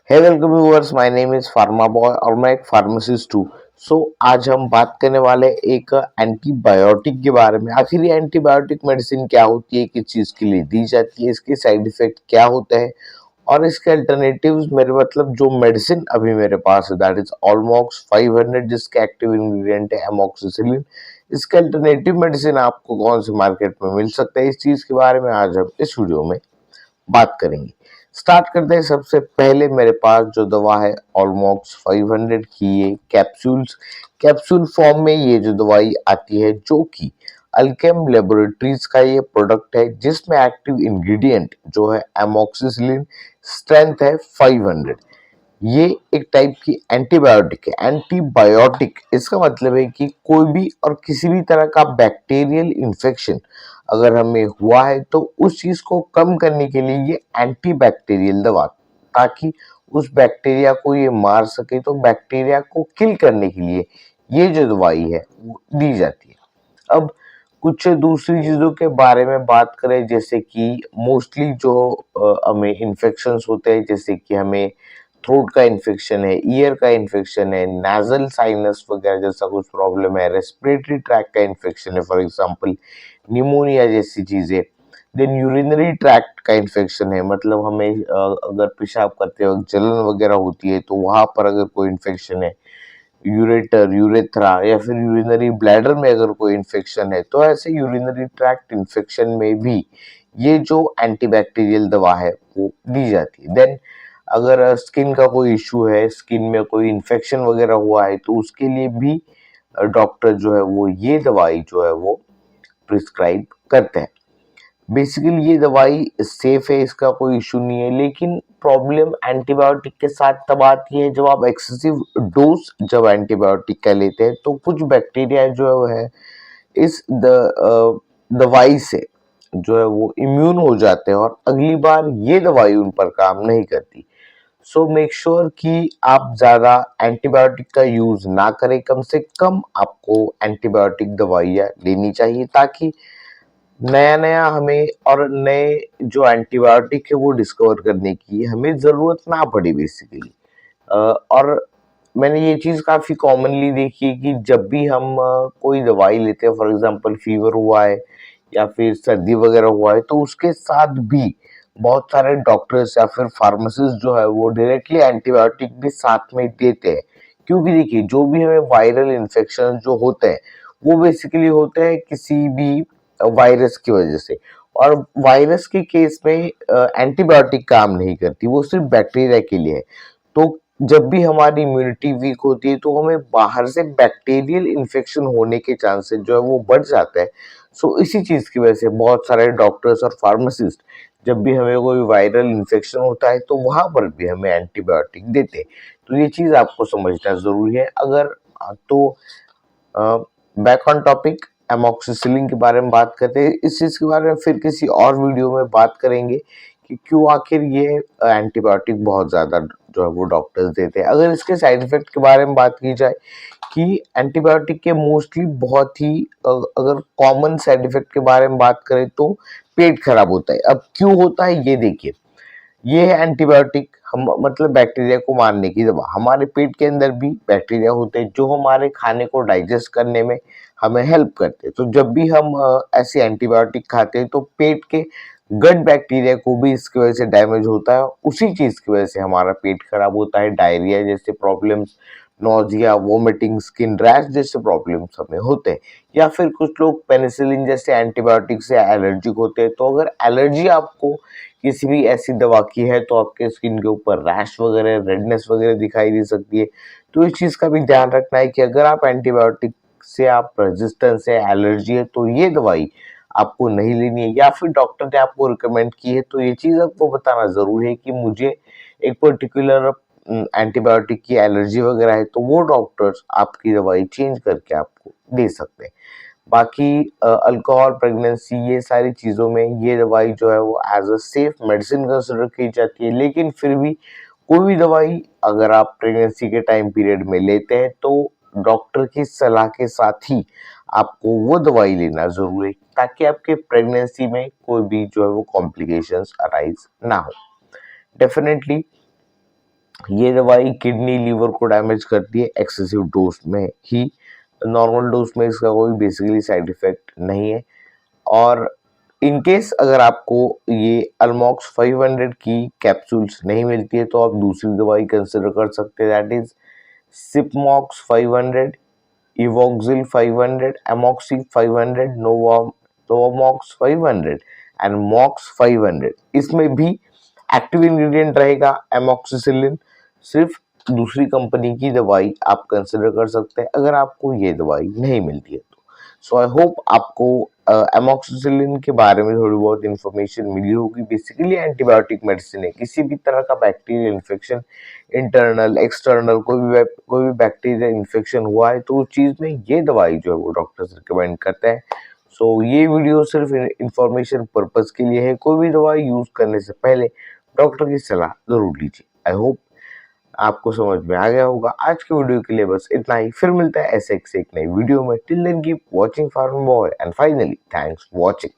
Hey welcome viewers, my name is pharma boy और मैं एक फार्मासिस्ट हूँ। आज हम बात करने वाले एक एंटीबायोटिक के बारे में। आखिर ये एंटीबायोटिक मेडिसिन क्या होती है, किस चीज़ के लिए दी जाती है, इसके साइड इफेक्ट क्या होते हैं और इसके अल्टरनेटिव्स, मेरे मतलब जो मेडिसिन अभी मेरे पास है दैट इज ऑलमॉक्स 500, जिसके एक्टिव इंग्रेडिएंट है एमोक्सिसिलिन। इसके अल्टरनेटिव मेडिसिन आपको कौन से मार्केट में मिल सकता है, इस चीज़ के बारे में आज हम इस वीडियो में बात करेंगे। स्टार्ट करते हैं। सबसे पहले मेरे पास जो दवा है ऑलमॉक्स 500 की, ये कैप्सूल फॉर्म में ये जो दवाई आती है, जो कि अल्केम लेबोरेटरीज का ये प्रोडक्ट है, जिसमें एक्टिव इंग्रेडिएंट जो है एमोक्सिसिलिन, स्ट्रेंथ है 500। ये एक टाइप की एंटीबायोटिक है। एंटीबायोटिक इसका मतलब है कि कोई भी और किसी भी तरह का बैक्टीरियल इन्फेक्शन अगर हमें हुआ है तो उस चीज को कम करने के लिए ये एंटीबैक्टीरियल दवा, ताकि उस बैक्टीरिया को ये मार सके, तो बैक्टीरिया को किल करने के लिए ये जो दवाई है वो दी जाती है। अब कुछ दूसरी चीजों के बारे में बात करें, जैसे कि मोस्टली जो हमें इन्फेक्शंस होते हैं, जैसे कि हमें थ्रोट का इन्फेक्शन है, ईयर का इन्फेक्शन है, नाजल साइनस वगैरह जैसा कुछ प्रॉब्लम है, रेस्पिरेटरी ट्रैक का इन्फेक्शन है, फॉर एग्जांपल निमोनिया जैसी चीजें, देन यूरिनरी ट्रैक्ट का इन्फेक्शन है, मतलब हमें अगर पेशाब करते वक्त जलन वगैरह होती है तो वहां पर अगर कोई इन्फेक्शन है, यूरेटर, यूरेथ्रा या फिर यूरिनरी ब्लैडर में अगर कोई इन्फेक्शन है, तो ऐसे यूरिनरी ट्रैक्ट इन्फेक्शन में भी ये जो एंटीबैक्टीरियल दवा है वो दी जाती है। देन अगर स्किन का कोई इशू है, स्किन में कोई इन्फेक्शन वगैरह हुआ है, तो उसके लिए भी डॉक्टर जो है वो ये दवाई जो है वो प्रिस्क्राइब करते हैं। बेसिकली ये दवाई सेफ है, इसका कोई इशू नहीं है, लेकिन प्रॉब्लम एंटीबायोटिक के साथ तब आती है जब आप एक्सेसिव डोज जब एंटीबायोटिक का लेते हैं, तो कुछ बैक्टीरिया जो है इस दवाई से जो है वो इम्यून हो जाते हैं और अगली बार ये दवाई उन पर काम नहीं करती। सो मेक श्योर कि आप ज्यादा एंटीबायोटिक का यूज ना करें, कम से कम आपको एंटीबायोटिक दवाइयाँ लेनी चाहिए, ताकि नया नया हमें और नए जो एंटीबायोटिक है वो डिस्कवर करने की हमें जरूरत ना पड़े बेसिकली। और मैंने ये चीज काफी कॉमनली देखी है कि जब भी हम कोई दवाई लेते हैं, फॉर एग्जांपल फीवर हुआ है या फिर सर्दी वगैरह हुआ है, तो उसके साथ भी बहुत सारे डॉक्टर्स या फिर फार्मासिस्ट जो है वो डायरेक्टली एंटीबायोटिक भी साथ में देते हैं। क्योंकि देखिए, जो भी हमें वायरल इन्फेक्शन जो होते हैं वो बेसिकली होते हैं किसी भी वायरस की वजह से, और वायरस के केस में एंटीबायोटिक काम नहीं करती, वो सिर्फ बैक्टीरिया के लिए है। तो जब भी हमारी इम्यूनिटी वीक होती है तो हमें बाहर से बैक्टीरियल इन्फेक्शन होने के चांसेस जो है वो बढ़ जाता है। सो इसी चीज की वजह से बहुत सारे डॉक्टर्स और फार्मासिस्ट जब भी हमें कोई वायरल इन्फेक्शन होता है तो वहां पर भी हमें एंटीबायोटिक देते हैं। तो ये चीज आपको समझना जरूरी है। अगर तो बैक ऑन टॉपिक, एमोक्सिसिलिन के बारे में बात करते हैं। इस चीज के बारे में फिर किसी और वीडियो में बात करेंगे कि क्यों आखिर ये एंटीबायोटिक बहुत ज्यादा जो है वो डॉक्टर्स देते हैं। अगर इसके साइड इफेक्ट के बारे में बात की जाए कि एंटीबायोटिक के मोस्टली बहुत ही अगर कॉमन साइड इफेक्ट के बारे में बात करें तो पेट खराब होता है। अब क्यों होता है ये देखिए, ये है एंटीबायोटिक, हम मतलब बैक्टीरिया को मारने की दवा। हमारे पेट के अंदर भी बैक्टीरिया होते हैं जो हमारे खाने को डाइजेस्ट करने में हमें हेल्प करते हैं। तो जब भी हम ऐसे एंटीबायोटिक खाते हैं तो पेट के गट बैक्टीरिया को भी इसकी वजह से डैमेज होता है, उसी चीज की वजह से हमारा पेट खराब होता है, डायरिया जैसे problems, nausea, vomiting, skin rash जैसे प्रॉब्लम्स हमें होते हैं। या फिर कुछ लोग पेनिसिलिन जैसे एंटीबायोटिक से एलर्जिक होते हैं। तो अगर एलर्जी आपको किसी भी ऐसी दवा की है तो आपके स्किन के ऊपर रैश वगैरह, रेडनेस वगैरह दिखाई दे सकती है। तो इस चीज का भी ध्यान रखना है कि अगर आप एंटीबायोटिक से आप रेजिस्टेंस है, एलर्जी है, तो ये दवाई आपको नहीं लेनी है, या फिर डॉक्टर ने आपको रिकमेंड की है तो ये चीज आपको बताना जरूरी है कि मुझे एक पर्टिकुलर एंटीबायोटिक की एलर्जी वगैरह है, तो वो डॉक्टर्स आपकी दवाई चेंज करके आपको दे सकते हैं। बाकी अल्कोहल, प्रेगनेंसी, ये सारी चीजों में ये दवाई जो है वो as a safe medicine consider की जाती है। लेकिन फिर भी कोई भी दवाई अगर आप प्रेगनेंसी के टाइम पीरियड में लेते हैं तो डॉक्टर की सलाह के साथ ही आपको वो दवाई लेना जरूरी है, ताकि आपके प्रेगनेंसी में कोई भी जो है वो कॉम्प्लिकेशंस अराइज ना हो। डेफिनेटली ये दवाई किडनी लीवर को डैमेज करती है एक्सेसिव डोज में ही। नॉर्मल डोज में इसका कोई बेसिकली साइड इफेक्ट नहीं है। और इन केस अगर आपको ये अल्मॉक्स 500 की कैप्सूल्स नहीं मिलती है तो आप दूसरी दवाई कंसिडर कर सकते हैं, दैट इज सिपमॉक्स 500, इवोक्सिल 500, एमॉक्सी 500, नोवामॉक्स 500 एंड मॉक्स 500। इसमें भी एक्टिव इंग्रेडिएंट रहेगा एमॉक्सिसिलिन। सिर्फ दूसरी कंपनी की दवाई आप कंसिडर कर सकते हैं अगर आपको ये दवाई नहीं मिलती है तो। सो आई होप आपको एमॉक्सिसिलिन के बारे में थोड़ी बहुत इंफॉर्मेशन मिली होगी। बेसिकली एंटीबायोटिक मेडिसिन है, किसी भी तरह का बैक्टीरियल इन्फेक्शन, इंटरनल एक्सटर्नल कोई भी बैक्टीरियल इन्फेक्शन हुआ है तो उस चीज में ये दवाई जो है वो डॉक्टर्स रिकमेंड करते हैं। सो ये वीडियो सिर्फ इंफॉर्मेशन पर्पज के लिए है। कोई भी दवाई यूज करने से पहले डॉक्टर की सलाह जरूर लीजिए। आई होप आपको समझ में आ गया होगा। आज के वीडियो के लिए बस इतना ही, फिर मिलता है ऐसे एक से एक नई वीडियो में। Till then keep watching farm boy and finally thanks for watching.